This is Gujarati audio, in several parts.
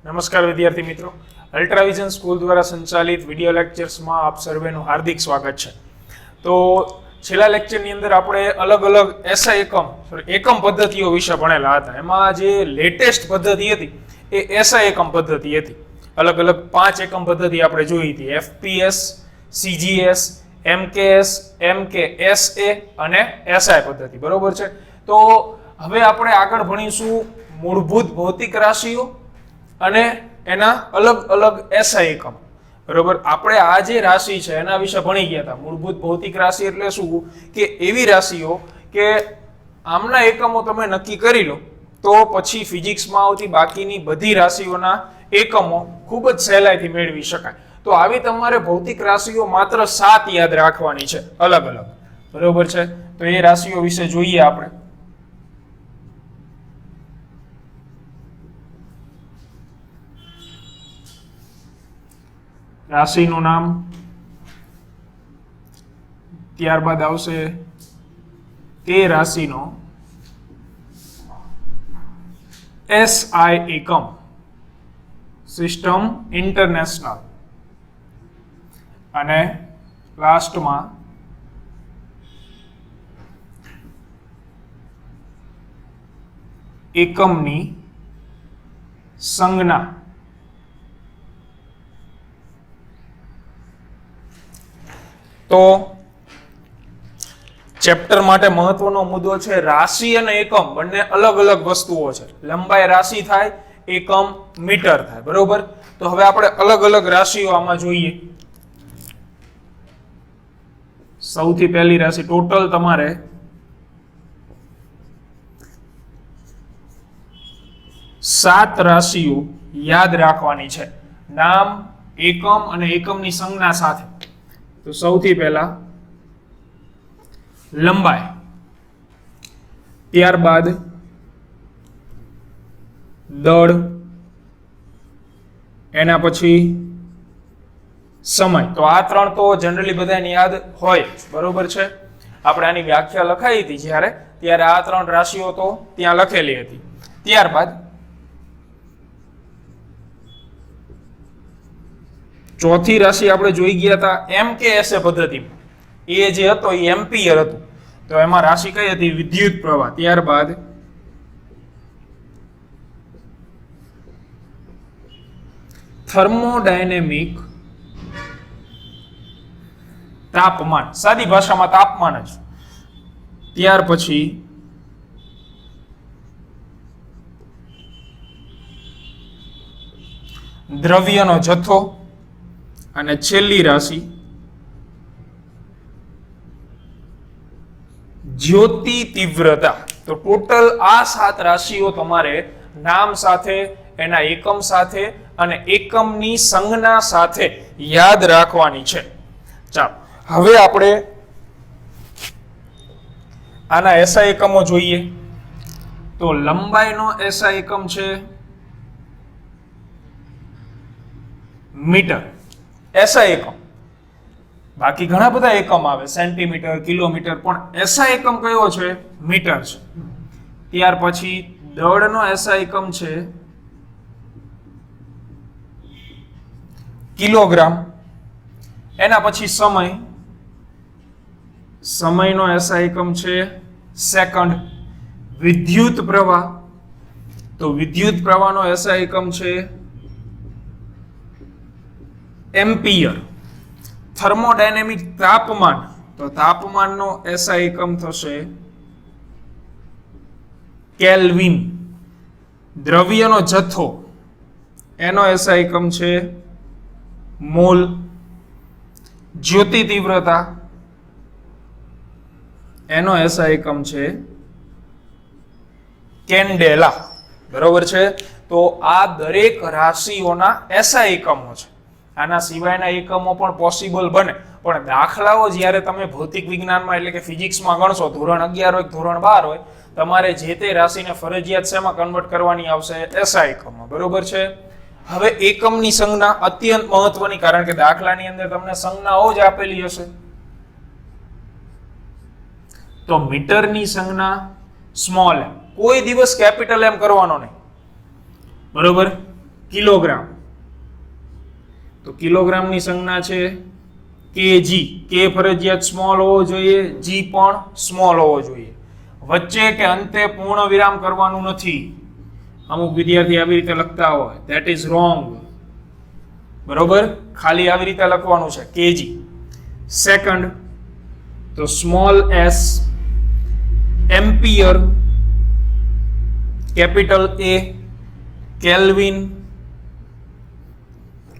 નમસ્કાર વિદ્યાર્થી મિત્રો, અલ્ટ્રાવિઝન સ્કૂલ દ્વારા સંચાલિત વિડિયો લેક્ચર્સમાં આપ સર્વેનું હાર્દિક સ્વાગત છે. તો છેલ્લા લેક્ચરની અંદર આપણે અલગ અલગ એસઆઈ એકમ પદ્ધતિઓ વિશે ભણેલા હતા. એમાં જે લેટેસ્ટ પદ્ધતિ હતી એ એસઆઈ એકમ પદ્ધતિ હતી. અલગ અલગ 5 એકમ પદ્ધતિ આપણે જોઈ હતી: એફપીએસ, સીજીએસ, એમકેએસ, એમકેએસએ અને એસઆઈ પદ્ધતિ. બરોબર છે. તો હવે આપણે આગળ ભણીશું મૂળભૂત ભૌતિક રાશિઓ અને એના અલગ અલગ એસઆઈ એકમ. બરોબર. આપણે આ જે રાશિ છે એના વિશે ભણી ગયા હતા. મૂળભૂત ભૌતિક રાશિ એટલે શું કે એવી રાશિઓ કે આમના એકમો તમે નક્કી કરી લો તો પછી ફિઝિક્સમાં આવતી બાકીની બધી રાશિઓના એકમો ખૂબ જ સહેલાઈથી મેળવી શકાય. તો આવી તમારે ભૌતિક રાશિઓ માત્ર 7 યાદ રાખવાની છે, અલગ અલગ. બરોબર છે. તો એ રાશિઓ વિશે જોઈએ આપણે. રાશિનું નામ, ત્યારબાદ આવશે તે રાશિનો એસઆઈ એકમ, સિસ્ટમ ઇન્ટરનેશનલ, અને લાસ્ટમાં એકમની સંજ્ઞા. તો ચેપ્ટર માટે મહત્વનો મુદ્દો છે રાશિ અને એકમ બંને અલગ અલગ વસ્તુઓ છે. લંબાઈ રાશિ થાય, એકમ મીટર થાય. બરોબર. તો હવે આપણે અલગ અલગ રાશિઓ આમાં જોઈએ. સૌથી પહેલી રાશિ, ટોટલ તમારે 7 રાશિઓ યાદ રાખવાની છે, નામ, એકમ અને એકમની સંજ્ઞા સાથે. તો સૌથી પહેલા લંબાઈ, ત્યારબાદ દળ, એના પછી સમય. તો આ 3 તો જનરલી બધાને યાદ હોય. બરોબર છે. આપણે આની વ્યાખ્યા લખાઈ હતી ત્યારે આ 3 રાશિઓ તો ત્યાં લખેલી હતી. ત્યારબાદ ચોથી રાશિ આપણે જોઈ ગયા હતા એમકેએસએ પદ્ધતિમાં. એ જે હતો એ એમ્પિયર હતું. તો એમાં રાશિ કઈ હતી? વિદ્યુત પ્રવાહ. ત્યારબાદ થર્મોડાયનેમિક તાપમાન, સાદી ભાષામાં તાપમાન જ. ત્યાર પછી દ્રવ્યનો જથ્થો, અને છેલ્લી રાશિ જ્યોતિ તીવ્રતા. તો ટોટલ આ 7 રાશિઓ તમારે નામ સાથે, એના એકમ સાથે અને એકમની સંજ્ઞા સાથે યાદ રાખવાની છે. ચાલો હવે આપણે આના એસઆઈ એકમો જોઈએ. તો લંબાઈનો એસઆઈ એકમ છે મીટર. એસઆઈ એકમ, બાકી ઘણા બધા એકમ આવે, સેન્ટીમીટર, કિલોમીટર, પણ એસઆઈ એકમ કયો છે? મીટર છે. ત્યાર પછી દળનો એસઆઈ એકમ છે કિલોગ્રામ. એના પછી સમય, સમયનો એસઆઈ એકમ છે સેકન્ડ. વિદ્યુત પ્રવાહ, તો વિદ્યુત પ્રવાહનો એસઆઈ એકમ છે એમ્પિયર. થર્મોડાયનેમિક તાપમાન, તો તાપમાનનો એસઆઈ એકમ થશે કેલ્વિન. દ્રવ્યનો જથ્થો, એનો એસઆઈ એકમ છે મોલ. જ્યોતિ તીવ્રતા, એનો એસઆઈ એકમ છે કેન્ડેલા. બરોબર છે. તો આ દરેક રાશિઓના એસઆઈ એકમો છે. આના સિવાયના એકમો પણ પોસિબલ બને, પણ દાખલાઓ જ્યારે તમે ભૌતિક વિજ્ઞાનમાં એટલે કે ફિઝિક્સમાં ગણશો, ધોરણ 11 હોય ધોરણ 12 હોય, તમારે જે તે રાશિને ફરજિયાત શેમાં કન્વર્ટ કરવાની આવશે? એસઆઈ એકમમાં. બરોબર છે. હવે એકમની સંજ્ઞા અત્યંત મહત્વની, કારણ કે દાખલાની અંદર તમને સંજ્ઞાઓ જ આપેલી હશે. તો મીટરની સંજ્ઞા સ્મોલ એમ, કોઈ દિવસ કેપિટલ એમ કરવાનો નહીં. બરોબર. કિલોગ્રામ, તો કિલોગ્રામની સંજ્ઞા છે કેજી. કે ફરજિયાત સ્મોલ હોવો જોઈએ, જી પણ સ્મોલ હોવો જોઈએ. વચ્ચે કે અંતે પૂર્ણ વિરામ કરવાનું નથી. અમુક વિદ્યાર્થી આવી રીતે લખતા હોય, ધેટ ઇઝ રોંગ. બરોબર, ખાલી આવી રીતે લખવાનું છે કેજી. સેકન્ડ, તો small S ampere, capital A kelvin,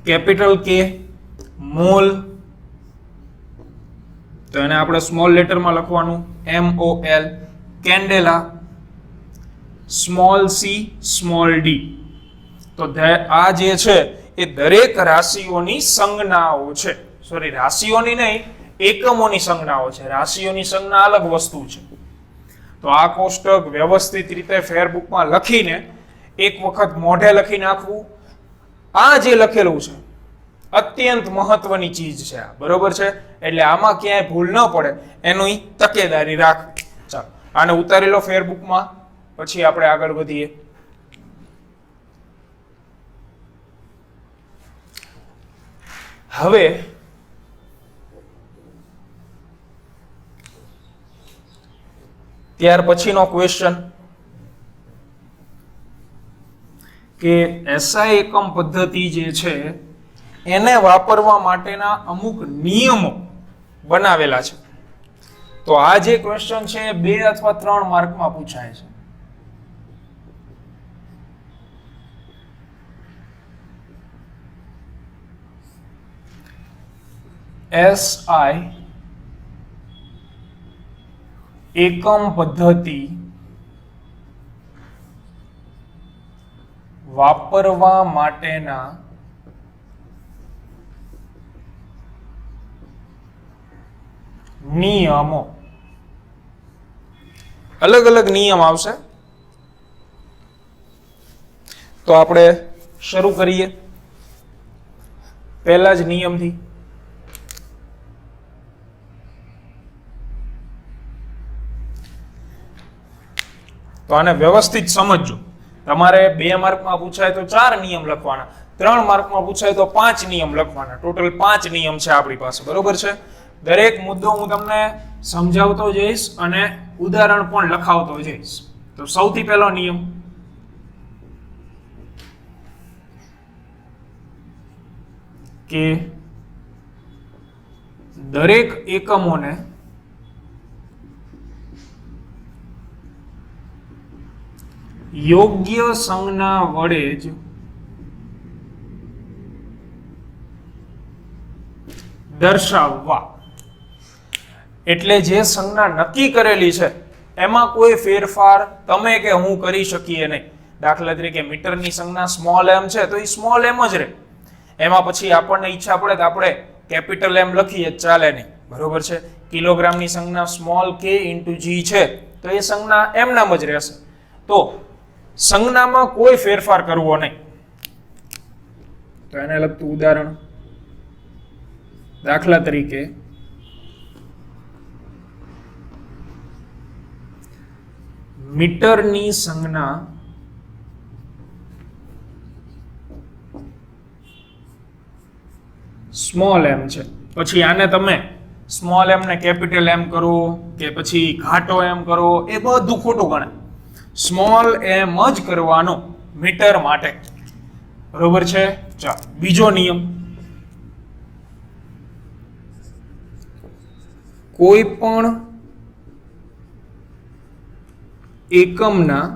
capital K mole, તો એને આપણે સ્મોલ લેટરમાં લખવાનું MOL, candela, small C small D. તો આ જે છે એ દરેક રાશિઓની સંજ્ઞાઓ છે. સોરી, રાશિઓની નહીં, એકમોની સંજ્ઞાઓ છે. રાશિઓની સંજ્ઞા અલગ વસ્તુ છે. તો આ કોષ્ટક વ્યવસ્થિત રીતે ફેરબુકમાં લખીને એક વખત મોઢે લખી નાખવું. આ જે લખેલું છે અત્યંત મહત્વની ચીજ છે, બરોબર છે? એટલે આમાં ક્યાંય ભૂલ ન પડે એની તકેદારી રાખવી. ચાલો, આને ઉતારી લો ફેરબુકમાં, પછી આપણે આગળ વધીએ. હવે ત્યાર પછીનો ક્વેશ્ચન કે એસઆઈ એકમ પદ્ધતિ જે છે એને વાપરવા માટેના અમુક નિયમો બનાવેલા છે. તો આ જે ક્વેશ્ચન છે 2 અથવા 3 માર્કમાં પૂછાય છે. એસઆઈ એકમ પદ્ધતિ વાપરવા માટેના નિયમો. અલગ અલગ નિયમ આવશે. તો આપણે શરૂ કરીએ પહેલા જ નિયમથી. તો આને વ્યવસ્થિત સમજજો. તમારે 2 માર્કમાં પૂછાય તો 4 નિયમ લખવાના, 3 માર્કમાં પૂછાય તો 5 નિયમ લખવાના. ટોટલ 5 નિયમ છે આપણી પાસે, બરોબર છે? દરેક મુદ્દો હું તમને સમજાવતો જઈશ અને ઉદાહરણ પણ લખાવતો જઈશ. તો સૌથી પહેલો નિયમ કે દરેક એકમોને યોગ્ય સંજ્ઞા વડે જ દર્શાવવા. એટલે જે સંજ્ઞા નક્કી કરેલી છે એમાં કોઈ ફેરફાર તમે કે હું કરી શકીએ નહીં. દાખલા તરીકે મીટરની સંજ્ઞા સ્મોલ એમ છે તો એ સ્મોલ એમ જ રહે. એમાં પછી આપણને ઈચ્છા પડે તો આપણે કેપિટલ એમ લખીએ, ચાલે નહીં, બરોબર છે? કિલોગ્રામની સંજ્ઞા સ્મોલ k × g છે તો એ સંજ્ઞા એમનામ જ રહેશે. તો સંજ્ઞામાં કોઈ ફેરફાર કરવો નહીં. તો એને લગતું ઉદાહરણ, દાખલા તરીકે મીટરની સંજ્ઞા સ્મોલ એમ છે, પછી આને તમે સ્મોલ એમ ને કેપિટલ એમ કરો કે પછી ઘાટો એમ કરો, એ બધું ખોટું ગણે. સ્મોલ એમ જ કરવાનો મીટર માટે, બરોબર છે? ચાલો, બીજો નિયમ, કોઈ પણ એકમના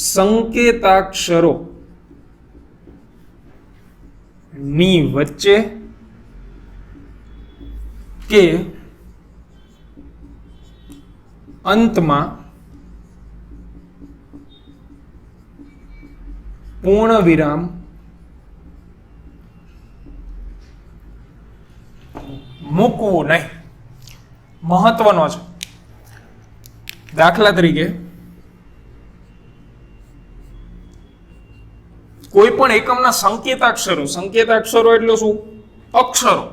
સંકેતાક્ષરો ની વચ્ચે કે અંતમાં પૂર્ણ વિરામ મૂકવું નહીં. મહત્વનો છે. દાખલા તરીકે કોઈ પણ એકમના સંકેતાક્ષરો, સંકેતાક્ષરો એટલે શું? અક્ષરો,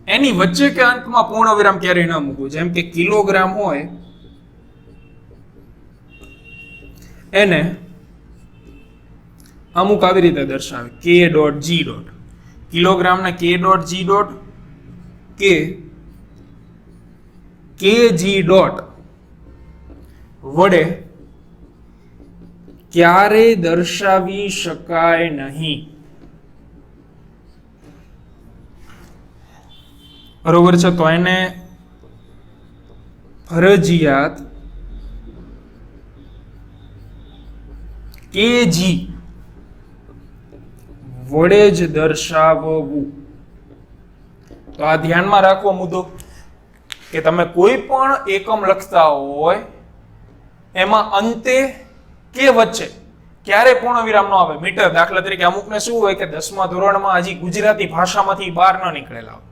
એની વચ્ચે કે અંતમાં પૂર્ણ વિરામ ક્યારેય ન મૂકવું. જેમ કે કિલોગ્રામ હોય એને અમુક આવી રીતે દર્શાવે કે ડોટ જી ડોટ, કિલોગ્રામને કે ડોટ જી ડોટ કે જી ડોટ વડે ક્યારેય દર્શાવી શકાય નહીં. બરોબર છે, તો એને ફરજિયાત કેજી વડે જ દર્શાવવું. તો આ ધ્યાનમાં રાખવો મુદ્દો કે તમે કોઈ પણ એકમ લખતા હોય એમાં અંતે કે વચ્ચે ક્યારે પૂર્ણ વિરામ ન આવે. મીટર દાખલા તરીકે અમુકને શું હોય કે 10મા ધોરણમાં હજી ગુજરાતી ભાષામાંથી બહાર ન નીકળેલા હોય,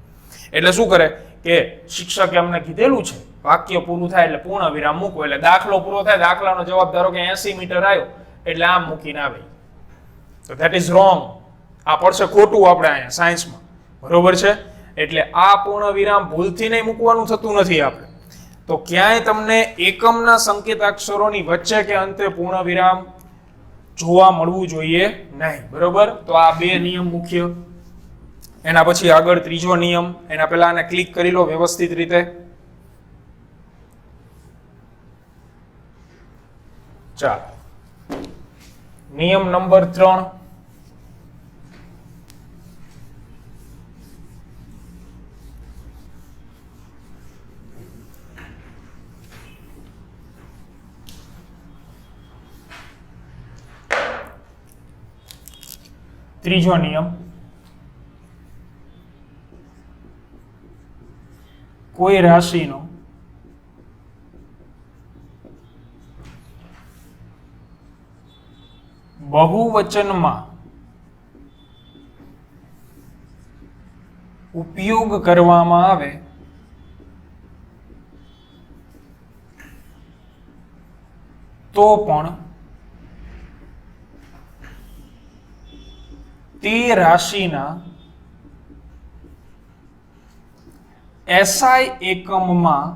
એટલે શું કરે કે શિક્ષકે અમને કીધેલું છે વાક્ય પૂરું થાય એટલે પૂર્ણ વિરામ મૂકો, એટલે દાખલો પૂરો થાય, દાખલાનો જવાબ ધારો કે 80 મીટર આવ્યો એટલે આમ મૂકીને આવે. તો ધેટ ઇઝ રોંગ. આ પડશે ખોટું આપણે અહીંયા સાયન્સમાં. બરોબર છે, એટલે આ પૂર્ણ વિરામ ભૂલથી નહીં મૂકવાનું થતું નથી આપણે. તો ક્યાંય તમને એકમના સંકેતાક્ષરોની વચ્ચે કે અંતે પૂર્ણ વિરામ જોવા મળવું જોઈએ નહીં. બરોબર, તો આ બે નિયમ મુખ્ય. એના પછી આગળ ત્રીજો નિયમ, એના પહેલા આને ક્લિક કરી લો વ્યવસ્થિત રીતે. ચાલો, નિયમ નંબર 3. ત્રીજો નિયમ, કોઈ રાશિનો બહુવચનમાં ઉપયોગ કરવામાં આવે તો પણ તે રાશિના એસઆઈ એકમમાં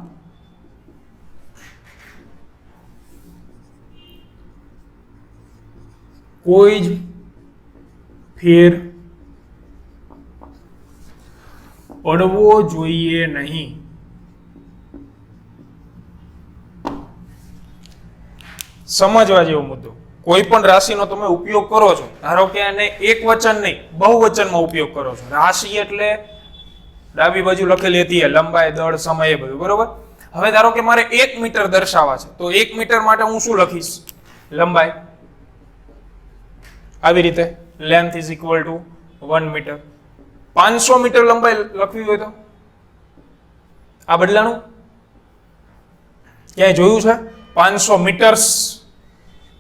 કોઈ જ ફેર પડવો જોઈએ નહીં. સમજવા જેવો મુદ્દો. કોઈ પણ રાશિનો તમે ઉપયોગ કરો છો, ધારો કે એને એક વચન નહીં બહુવચનમાં ઉપયોગ કરો છો. રાશિ એટલે ડાબી બાજુ લખેલી હતી લંબાઈ, દળ, સમય, એ બધું. બરોબર, હવે ધારો કે મારે 1 મીટર દર્શાવવા છે, તો 1 મીટર માટે હું શું લખીશ? લંબાઈ. આવી રીતે length is equal to 1 metre. 500 metre લંબાઈ લખવી હોય તો આ બદલાનું ક્યાંય જોયું છે? 500 મીટર્સ,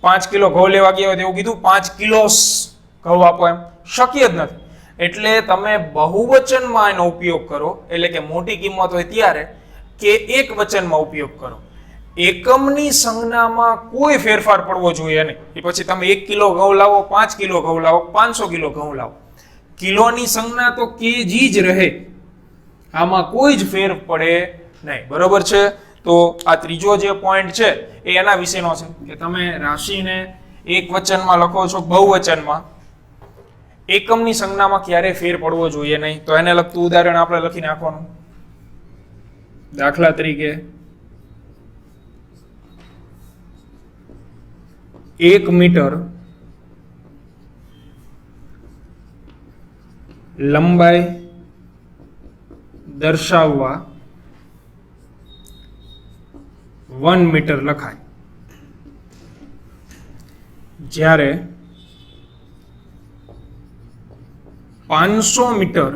5 કિલો ઘઉં લેવા ગયા હોય તેવું કીધું 5 કિલોસ ઘઉં આપો, એમ શક્ય જ નથી. એટલે તમે બહુવચનમાં એનો ઉપયોગ કરો, એટલે કે મોટી કિંમત હોય ત્યારે, કે એક વચનમાં ઉપયોગ કરો. એકમની સંજ્ઞામાં કોઈ ફેરફાર પડવો જોઈએ નહીં. એ પછી તમે 1 કિલો ઘઉં લાવો, 5 કિલો ઘઉં લાવો, 500 કિલો ઘઉં લાવો, કિલોની સંજ્ઞા તો કેજી જ રહે, આમાં કોઈ જ ફેર પડે નહીં. બરોબર છે, તો આ ત્રીજો જે પોઈન્ટ છે એ એના વિશેનો છે કે તમે રાશિને એક વચનમાં લખો છો, બહુવચનમાં, એકમની સંજ્ઞામાં ક્યારે ફેર પડવો જોઈએ નહીં. તો એને લગતું ઉદાહરણ આપણે લખી નાખવાનું. દાખલા તરીકે 1 મીટર લંબાઈ દર્શાવવા 1 મીટર લખાય, જ્યારે 500 મીટર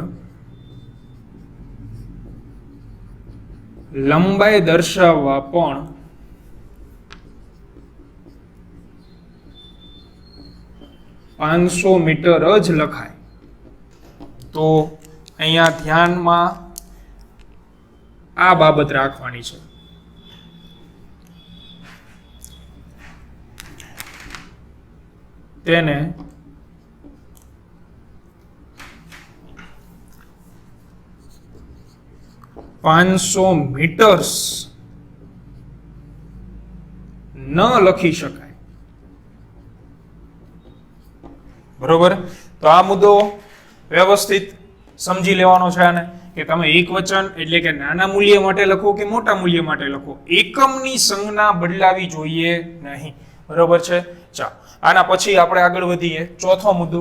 લંબાઈ દર્શાવવા પણ 500 મીટર જ લખાય. તો અહીંયા ધ્યાનમાં આ બાબત રાખવાની છે. તેને 500 મીટર્સ ન લખી શકાય. બરોબર. તો આ મુદ્દો વ્યવસ્થિત સમજી લેવાનો છે આને કે તમે એકવચન એટલે કે નાના મૂલ્ય માટે લખો કે મોટા મૂલ્ય માટે લખો, એકમની સંજ્ઞા બદલાવી જોઈએ નહીં. બરોબર છે. ચાલો આના પછી આપણે આગળ વધીએ. ચોથો મુદ્દો,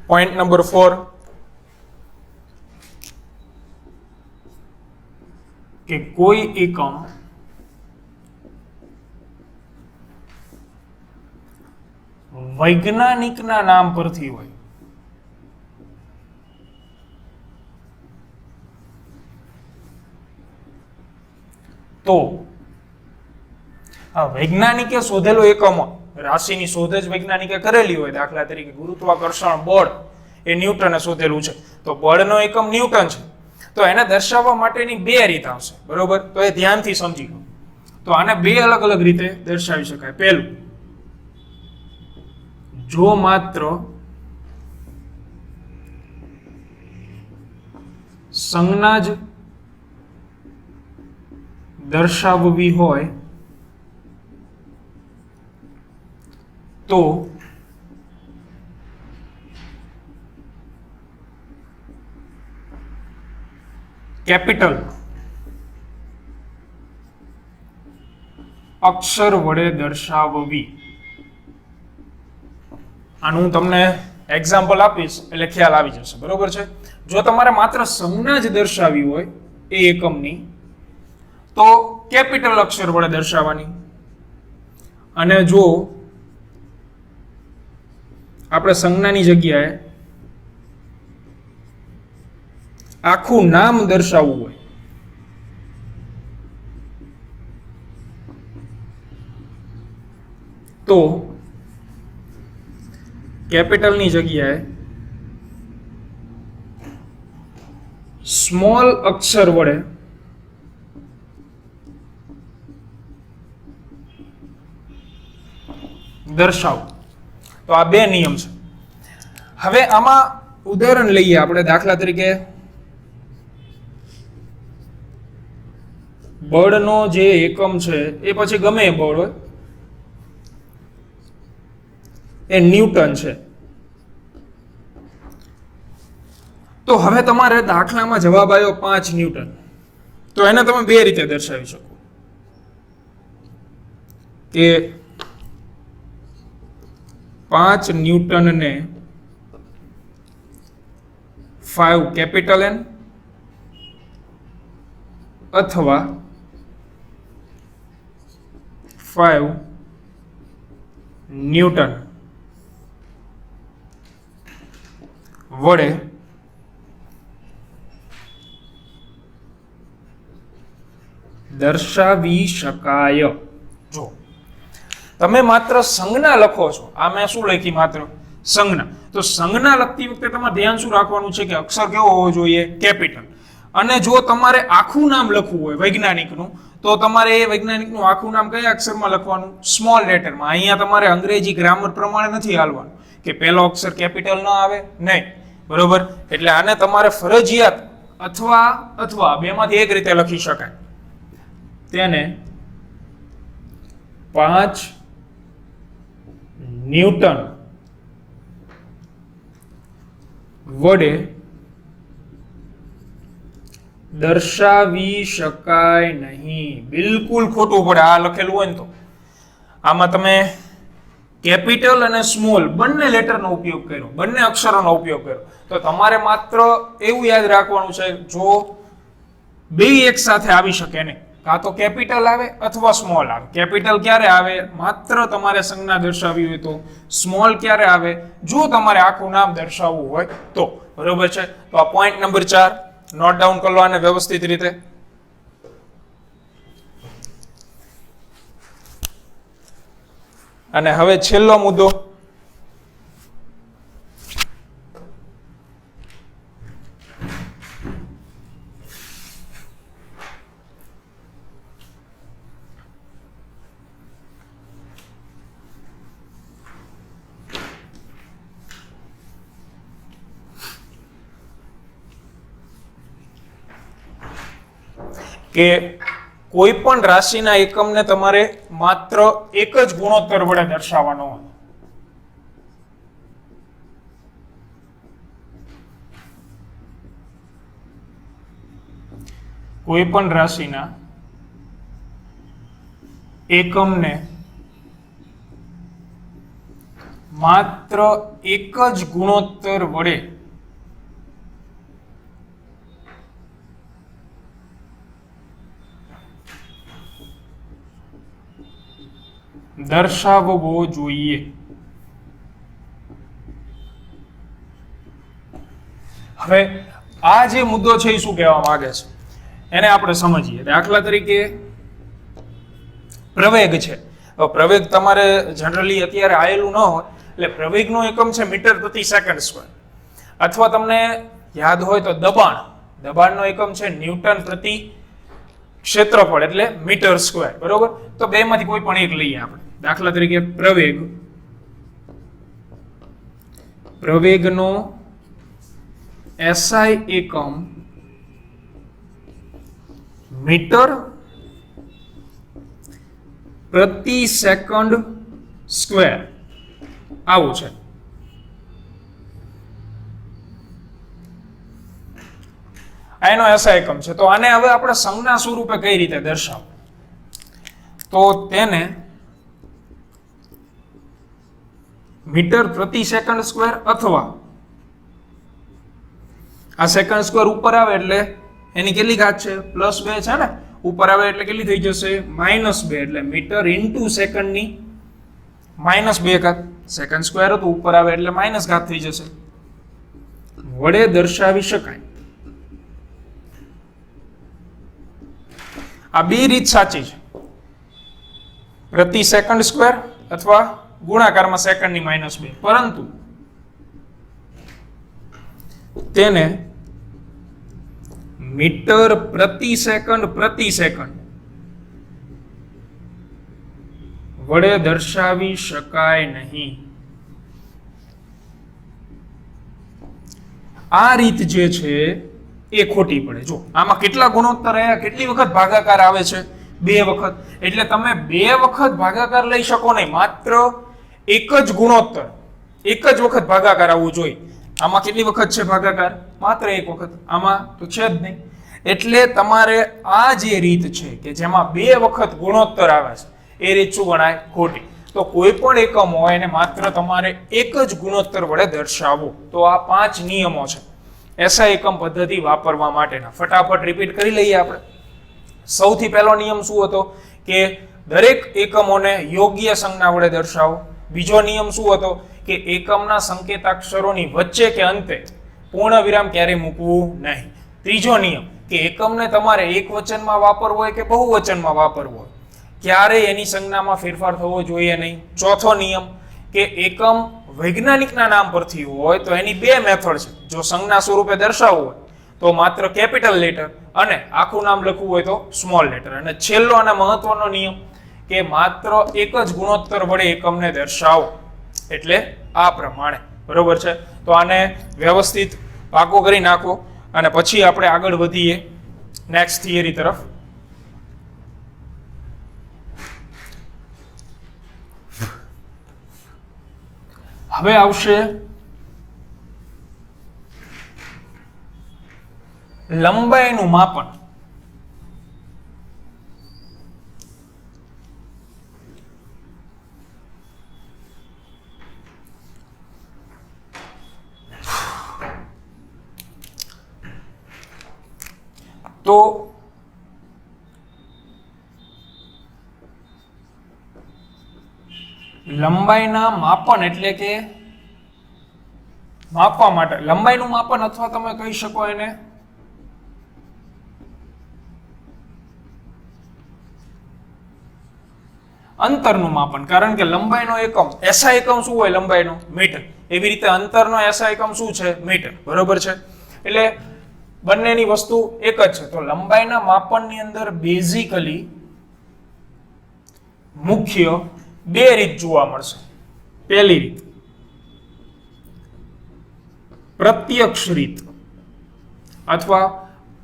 પોઈન્ટ નંબર 4 કે કોઈ એકમ વૈજ્ઞાનિકના નામ પરથી હોય તો આ વૈજ્ઞાનિકે શોધેલો એકમ, રાશિની શોધ જ વૈજ્ઞાનિકે કરેલી હોય, દાખલા તરીકે ગુરુત્વાકર્ષણ બળ એ ન્યૂટને શોધેલું છે, તો બળનો એકમ ન્યૂટન છે, તો એને દર્શાવવા માટેની બે રીત આવશે. બરોબર. તો એ ધ્યાનથી સમજી લો. તો આને બે અલગ અલગ રીતે દર્શાવી શકાય. પહેલું, જો માત્ર સંજ્ઞા જ દર્શાવવી હોય તો કેપિટલ અક્ષર વડે દર્શાવવી. આનું હું તમને એક્ઝામ્પલ આપીશ એટલે ખ્યાલ આવી જશે. બરોબર છે. જો તમારે માત્ર સંજ્ઞા જ દર્શાવી હોય એ એકમની તો કેપિટલ અક્ષર વડે દર્શાવવાની, અને જો આપણે સંજ્ઞાની જગ્યાએ આખું નામ દર્શાવવું હોય તો કેપિટલની જગ્યાએ સ્મોલ અક્ષર વડે દર્શાવો. તો આ બે નિયમ છે. હવે આમાં ઉદાહરણ લઈએ આપણે. દાખલા તરીકે બળનો જે એકમ છે એ પછી ગમે એ બળ હોય, એ ન્યૂટન છે. તો હવે તમારે દાખલામાં જવાબ આવ્યો 5 ન્યૂટન, તો એને તમે બે રીતે દર્શાવી શકો કે 5 ન્યૂટનને 5 કેપિટલ N અથવા 5 ન્યૂટન વડે દર્શાવી શકાય. જો તમે માત્ર સંજ્ઞા લખો છો, આ મેં શું લખી? માત્ર સંજ્ઞા. તો સંજ્ઞા લખતી વખતે તમારે ધ્યાન શું રાખવાનું છે કે અક્ષર કેવો હોવો જોઈએ? કેપિટલ. અને જો તમારે આખું નામ લખવું હોય વૈજ્ઞાનિકનું, તો તમારે એ વૈજ્ઞાનિકનું આખું નામ કયા અક્ષરમાં લખવાનું? સ્મોલ લેટરમાં. અહીંયા તમારે અંગ્રેજી ગ્રામર પ્રમાણે નથી હાલવાનું કે પહેલો અક્ષર કેપિટલ ન આવે, નહીં. બરોબર. એટલે આને તમારે ફરજિયાત અથવા બેમાંથી એક રીતે લખી શકાય. તેને 5 ન્યૂટન વડે દર્શાવી શકાય નહીં. બિલકુલ ખોટું પડે આ લખેલું હોય ને તો. આમાં તમે કેપિટલ અને સ્મોલ બંને લેટરનો ઉપયોગ કર્યો, બંને અક્ષરોનો ઉપયોગ કર્યો. તો તમારે માત્ર એવું યાદ રાખવાનું છે, જો બે એક સાથે આવી શકે નહીં, કાં તો કેપિટલ આવે અથવા સ્મોલ આવે. કેપિટલ ક્યારે આવે? માત્ર તમારે સંજ્ઞા દર્શાવવી હોય તો. સ્મોલ ક્યારે આવે? જો તમારે આખું નામ દર્શાવવું હોય તો. બરોબર છે. તો આ પોઈન્ટ નંબર 4 નોટ ડાઉન કરો આને વ્યવસ્થિત રીતે. અને હવે છેલ્લો મુદ્દો, કે કોઈ પણ રાશિના એકમને તમારે માત્ર એક જ ગુણોત્તર વડે દર્શાવવાનો હોય. કોઈ પણ રાશિના એકમને માત્ર એક જ ગુણોત્તર વડે દર્શાવવો જોઈએ. હવે આ જે મુદ્દો છે એ શું કહેવા માંગે છે એને આપણે સમજીએ. દાખલા તરીકે પ્રવેગ છે. પ્રવેગ તમારે જનરલી અત્યારે આવેલું ન હોય એટલે પ્રવેગનો એકમ છે મીટર પ્રતિ સેકન્ડ સ્ક્વેર, અથવા તમને યાદ હોય તો દબાણનો એકમ છે ન્યૂટન પ્રતિ ક્ષેત્રફળ એટલે મીટર સ્ક્વેર. બરોબર, તો બે માંથી કોઈ પણ એક લઈએ આપણે. દાખલા તરીકે પ્રવેગનો SI એકમ મીટર પ્રતિ સેકન્ડ સ્ક્વેર આવું છે. આ એનો SI એકમ છે. તો આને હવે આપણે સંજ્ઞા સ્વરૂપે કઈ રીતે દર્શાવવું? તો તેને મીટર પ્રતિ સેકન્ડ સ્ક્વેર, અથવા આ સેકન્ડ સ્ક્વેર ઉપર આવે એટલે એની કેટલી ઘાત છે? +2 છે ને. ઉપર આવે એટલે કેટલી થઈ જશે? -2 એટલે મીટર ઇન્ટુ સેકન્ડની -2 ઘાત. સેકન્ડ સ્ક્વેર હતું, ઉપર આવે એટલે માઇનસ ઘાત થઈ જશે. વડે દર્શાવી શકાય. આ બે રીત સાચી છે, પ્રતિ સેકન્ડ સ્ક્વેર અથવા ગુણાકારમાં સેકન્ડની -2. પરંતુ તેને મીટર પ્રતિ સેકન્ડ વડે દર્શાવી શકાય નહીં. આ રીત જે છે એ ખોટી પડે. જો આમાં કેટલા ગુણોત્તર આવ્યા, કેટલી વખત ભાગાકાર આવે છે? 2 વખત. એટલે તમે 2 વખત ભાગાકાર લઈ શકો નહીં, માત્ર એક જ ગુણોત્તર, એક જ વખત ભાગાકાર આવવું જોઈએ. આમાં કેટલી વખત છે ભાગાકાર? માત્ર એક વખત. આમાં તો છે જ નહીં. એટલે તમારે આ જે રીત છે કે જેમાં 2 વખત ગુણોત્તર આવે છે એ રીત શું ગણાય? ખોટી. તો કોઈ પણ એકમ હોય એને માત્ર તમારે એક જ ગુણોત્તર વડે દર્શાવવો. તો આ 5 નિયમો છે SI એકમ પદ્ધતિ વાપરવા માટેના. ફટાફટ રિપીટ કરી લઈએ આપણે. સૌથી પહેલો નિયમ શું હતો? કે દરેક એકમોને યોગ્ય સંજ્ઞા વડે દર્શાવો. બીજો નિયમ શું હતો? કે એકમના સંકેતાક્ષરોની વચ્ચે કે અંતે પૂર્ણ વિરામ ક્યારેય મૂકવું નહીં. ત્રીજો નિયમ કે એકમને તમારે એકવચનમાં વાપરવો હોય કે બહુવચનમાં વાપરવો હોય, ક્યારેય એની સંજ્ઞામાં ફેરફાર થવો જોઈએ નહીં. ચોથો નિયમ કે એકમ વૈજ્ઞાનિકના નામ પરથી હોય તો એની 2 મેથડ છે. જો સંજ્ઞા સ્વરૂપે દર્શાવવું હોય તો માત્ર કેપિટલ લેટર, અને આખું નામ લખવું હોય તો સ્મોલ લેટર. અને છેલ્લો અને મહત્વનો નિયમ કે માત્ર એક જ ગુણોત્તર વડે એકમને દર્શાવો. એટલે આ પ્રમાણે. બરોબર છે? તો આને વ્યવસ્થિત પાકો કરી નાખો અને પછી આપણે આગળ વધીએ નેક્સ્ટ થિયરી તરફ. હવે આવશે લંબાઈનું માપન. તો લંબાઈના માપન એટલે કે માપવા માટે લંબાઈનું માપન, અથવા તમે કહી શકો એને અંતરનું માપન. કારણ કે લંબાઈનો એકમ SI એકમ શું હોય? લંબાઈનો મીટર. એવી રીતે અંતરનો SI એકમ શું છે? મીટર. બરોબર છે? એટલે બંનેની વસ્તુ એક જ છે. તો લંબાઈના માપનની અંદર બેઝિકલી મુખ્ય 2 રીત જોવા મળશે. પહેલી રીત પ્રત્યક્ષ રીત અથવા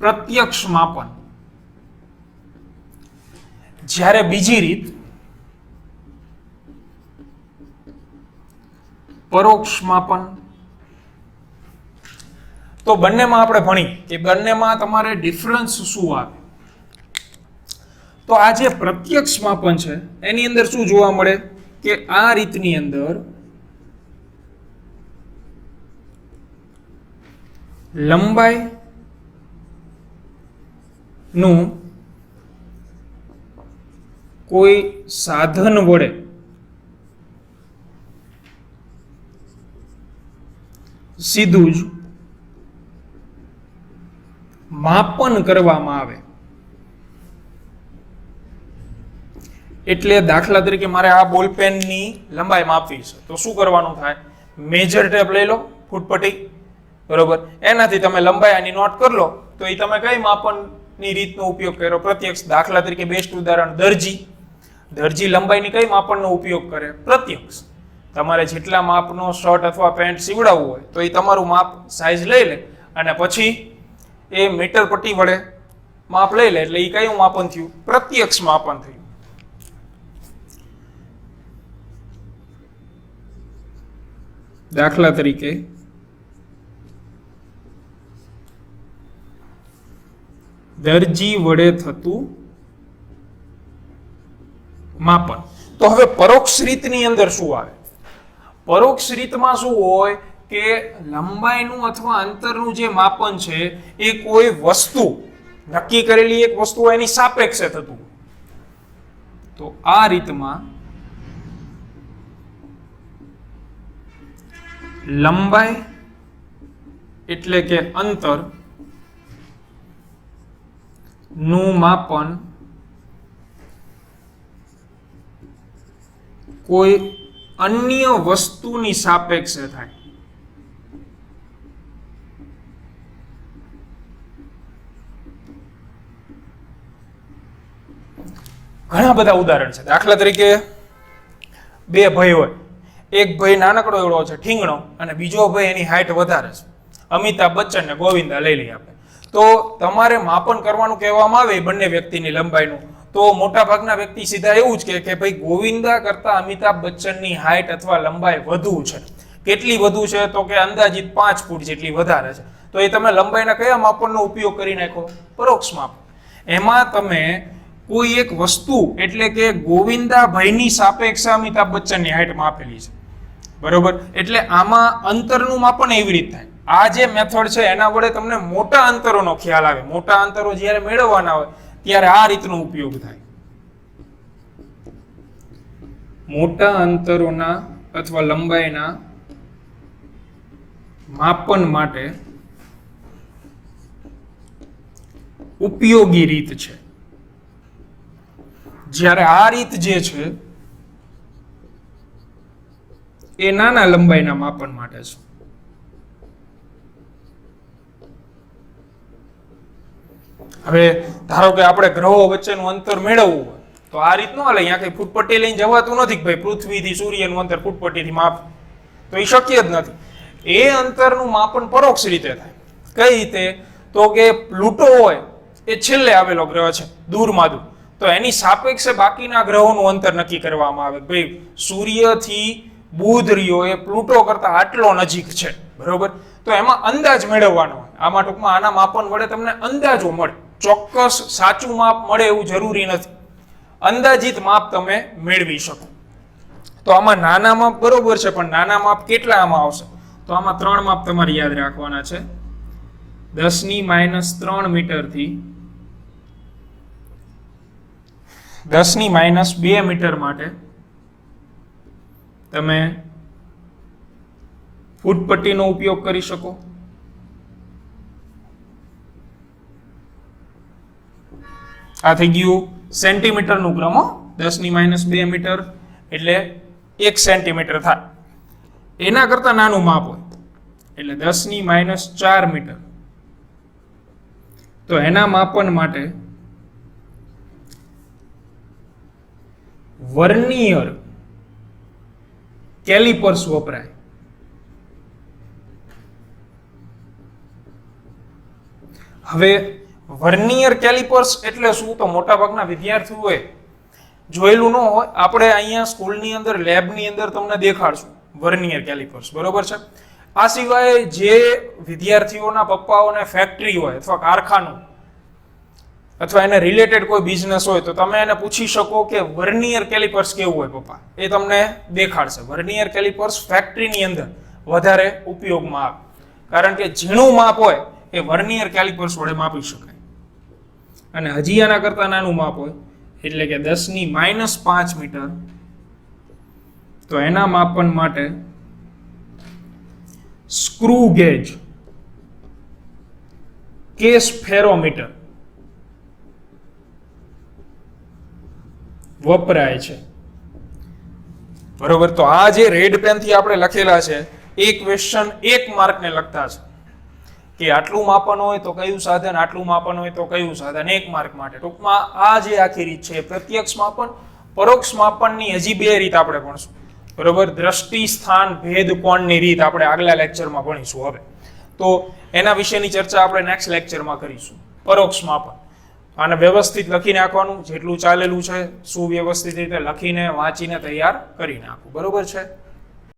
પ્રત્યક્ષ માપન. જ્યારે બીજી રીત પરોક્ષ માપન. તો બંનેમાં આપણે ભણી કે બંનેમાં તમારે ડિફરન્સ શું આવે. તો આ જે પ્રત્યક્ષ માપન છે એની અંદર શું જોવા મળે કે આ રીતની અંદર લંબાઈ નું કોઈ સાધન વડે સીધું જ માપન કરવામાં આવે. એટલે દાખલા તરીકે મારે આ બોલપેનની લંબાઈ માપવી છે તો શું કરવાનું થાય, મેજર ટેપ લઈ લો, ફૂટપટ્ટી, બરોબર, એનાથી તમે લંબાઈ આની નોટ કરી લો તો એ તમે કઈ માપનની રીતનો ઉપયોગ કર્યો, પ્રત્યક્ષ. દાખલા તરીકે બેસ્ટ ઉદાહરણ દરજી લંબાઈની કઈ માપનનો ઉપયોગ કરે, પ્રત્યક્ષ. તમારે જેટલા માપનો શર્ટ અથવા પેન્ટ સીવડાવવું હોય તો એ તમારું માપ સાઈઝ લઈ લે અને પછી એ મીટર પટ્ટી વડે માપ લઈ લે, એટલે એ કયું માપન થયું, પ્રત્યક્ષ માપન થયું. દાખલા તરીકે દરજી વડે થતું માપન. તો હવે પરોક્ષ રીતની અંદર શું આવે, પરોક્ષ રીતમાં શું હોય કે લંબાઈનું અથવા અંતરનું જે માપન છે એ કોઈ વસ્તુ, નક્કી કરેલી એક વસ્તુ એની સાપેક્ષે થતું. તો આ રીતમાં લંબાઈ એટલે કે અંતર નું માપન કોઈ અન્ય વસ્તુની સાપેક્ષે થાય. ઘણા બધા ઉદાહરણ છે. દાખલા તરીકે બે ભાઈ હોય, એક ભાઈ નાનકડો એવડો છે ઠીંગણો અને બીજો ભાઈ એની હાઈટ વધારે છે, અમિતાભ બચ્ચન ને ગોવિંદા લઈ લઈએ આપણે. તો તમારે માપન કરવાનું કહેવામાં આવે બંને વ્યક્તિની લંબાઈનું, તો મોટા ભાગના વ્યક્તિ સીધા એવું જ કે ભાઈ ગોવિંદા કરતા અમિતાભ બચ્ચનની હાઈટ અથવા લંબાઈ વધુ છે. કેટલી વધુ છે તો કે અંદાજિત 5 ફૂટ જેટલી વધારે છે. તો એ તમે લંબાઈના કયા માપનનો ઉપયોગ કરી નાખો, પરોક્ષ માપન. એમાં તમે કોઈ એક વસ્તુ એટલે કે ગોવિંદા ભાઈની સાપેક્ષે અમિતાભ બચ્ચનની હાઈટ માપેલી છે, બરોબર. એટલે આમાં અંતરનું માપન એવી રીતે થાય. આ જે મેથડ છે એના વડે તમને મોટા અંતરોનો ખ્યાલ આવે. મોટા અંતરો જ્યારે મેળવવાના હોય ત્યારે આ રીતનો ઉપયોગ થાય. મોટા અંતરોના અથવા લંબાઈના માપન માટે ઉપયોગી રીત છે. જ્યારે આ રીત જે છે એ નાના લંબાઈના માપન માટે છે. હવે ધારો કે આપણે ગ્રહો વચ્ચેનું અંતર મેળવવું હોય તો આ રીત ન હાલે. અહીંયા કઈ ફૂટપટ્ટી લઈને જવાતું નથી કે ભાઈ પૃથ્વીથી સૂર્યનું અંતર ફૂટપટ્ટીથી માપ, તો એ શક્ય જ નથી. એ અંતરનું માપન પરોક્ષ રીતે થાય. કઈ રીતે, તો કે પ્લુટો હોય એ છેલ્લે આવેલો ગ્રહ છે, દૂરમાં દૂર, તો એની સાપેક્ષે બાકીના ગ્રહોનું અંતર નક્કી કરવામાં આવે. ભાઈ સૂર્યથી બુધ રહ્યો એ પ્લુટો કરતા આટલો નજીક છે, બરોબર. તો એમાં અંદાજ મેળવવાનો હોય. આમાં ટૂંકમાં આના માપન વડે તમને અંદાજો મળે. ચોક્કસ સાચું માપ મળે એવું જરૂરી નથી, અંદાજિત માપ તમે મેળવી શકો. તો આમાં નાના માપ બરોબર છે, પણ નાના માપ કેટલા આમાં આવશે, તો આમાં 3 માપ તમારે યાદ રાખવાના છે. 10⁻³ મીટરથી 10⁻² મીટર માટે તમે ફૂટપટ્ટીનો ઉપયોગ કરી શકો. આ થઈ ગયું સેન્ટીમીટરનું ક્રમ. 10⁻² મીટર એટલે 1 સેન્ટીમીટર થાય. એના કરતા નાનું માપ હોય એટલે 10⁻⁴ મીટર. તો એના માપન માટે વર્નિયર કેલિપર્સ વપરાય. હવે વર્નિયર કેલિપર્સ એટલે શું, તો મોટા ભાગના વિદ્યાર્થીઓએ જોયેલું ન હોય, આપણે અહીંયા સ્કૂલની અંદર લેબની અંદર તમને દેખાડશું વર્નિયર કેલિપર્સ, બરોબર છે. આ સિવાય જે વિદ્યાર્થીઓના પપ્પાઓને ફેક્ટરી હોય અથવા કારખાનું અથવા એને રિલેટેડ કોઈ બિઝનેસ હોય તો તમે એને પૂછી શકો કે વર્નિયર કેલિપર્સ કેવું હોય પપ્પા, એ તમને દેખાડશે. વર્નિયર કેલિપર્સ ફેક્ટરીની અંદર વધારે ઉપયોગમાં આવે, કારણ કે ઝીણું માપ હોય એ વર્નિયર કેલિપર્સ વડે માપી શકાય. અને હજી આના કરતા નાનું માપ હોય એટલે કે 10⁻5 મીટર, તો એના માપન માટે સ્ક્રૂ ગેજ કે સ્ફેરોમીટર વપરાય છે, બરોબર. તો આ જે રેડ પેન થી આપણે લખેલા છે એ ક્વેશ્ચન 1 માર્કને લગતા છે કે આટલું માપન હોય તો કયું સાધન, આટલું માપન હોય તો કયું સાધન, 1 માર્ક માટે. ટૂંકમાં આ જે આખી રીત છે પ્રત્યક્ષ માપન, પરોક્ષ માપનની હજી 2 રીત આપણે ભણશું, બરોબર. દ્રષ્ટિ, સ્થાન, ભેદ, કોણની રીત આપણે આગલા લેક્ચરમાં ભણીશું. હવે તો એના વિશેની ચર્ચા આપણે નેક્સ્ટ લેક્ચરમાં કરીશું. પરોક્ષ માપન, આને વ્યવસ્થિત લખી નાખવાનું, જેટલું ચાલેલું છે સુવ્યવસ્થિત રીતે લખીને વાંચીને તૈયાર કરી નાખવું, બરોબર છે.